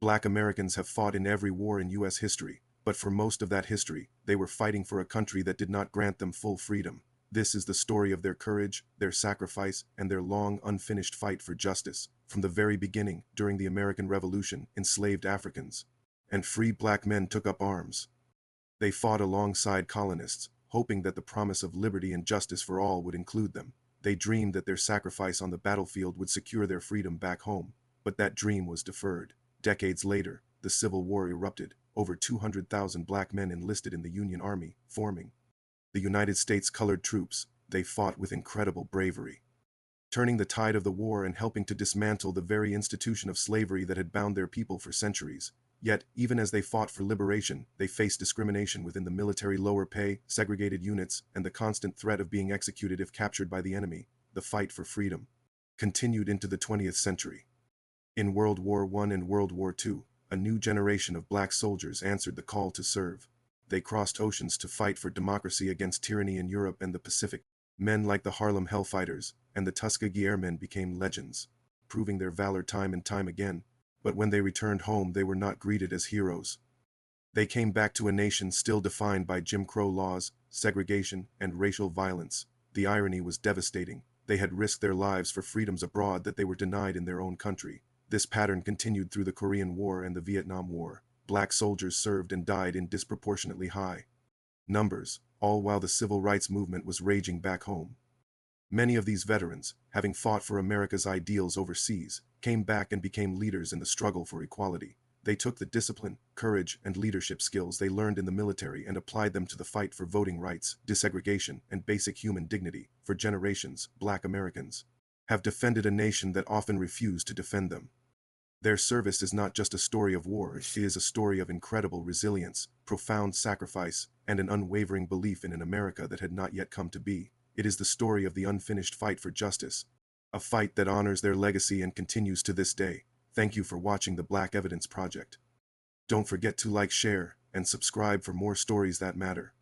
Black Americans have fought in every war in U.S. history, but for most of that history, they were fighting for a country that did not grant them full freedom. This is the story of their courage, their sacrifice, and their long, unfinished fight for justice. From the very beginning, during the American Revolution, enslaved Africans and free black men took up arms. They fought alongside colonists, hoping that the promise of liberty and justice for all would include them. They dreamed that their sacrifice on the battlefield would secure their freedom back home, but that dream was deferred. Decades later, the Civil War erupted. Over 200,000 black men enlisted in the Union Army, forming the United States Colored Troops. They fought with incredible bravery, turning the tide of the war and helping to dismantle the very institution of slavery that had bound their people for centuries. Yet, even as they fought for liberation, they faced discrimination within the military, lower pay, segregated units, and the constant threat of being executed if captured by the enemy. The fight for freedom continued into the 20th century. In World War I and World War II, a new generation of black soldiers answered the call to serve. They crossed oceans to fight for democracy against tyranny in Europe and the Pacific. Men like the Harlem Hellfighters and the Tuskegee Airmen became legends, proving their valor time and time again. But when they returned home, they were not greeted as heroes. They came back to a nation still defined by Jim Crow laws, segregation, and racial violence. The irony was devastating. They had risked their lives for freedoms abroad that they were denied in their own country. This pattern continued through the Korean War and the Vietnam War. Black soldiers served and died in disproportionately high numbers, all while the civil rights movement was raging back home. Many of these veterans, having fought for America's ideals overseas, came back and became leaders in the struggle for equality. They took the discipline, courage, and leadership skills they learned in the military and applied them to the fight for voting rights, desegregation, and basic human dignity. For generations, Black Americans have defended a nation that often refused to defend them. Their service is not just a story of war, it is a story of incredible resilience, profound sacrifice, and an unwavering belief in an America that had not yet come to be. It is the story of the unfinished fight for justice, a fight that honors their legacy and continues to this day. Thank you for watching the Black Evidence Project. Don't forget to like, share, and subscribe for more stories that matter.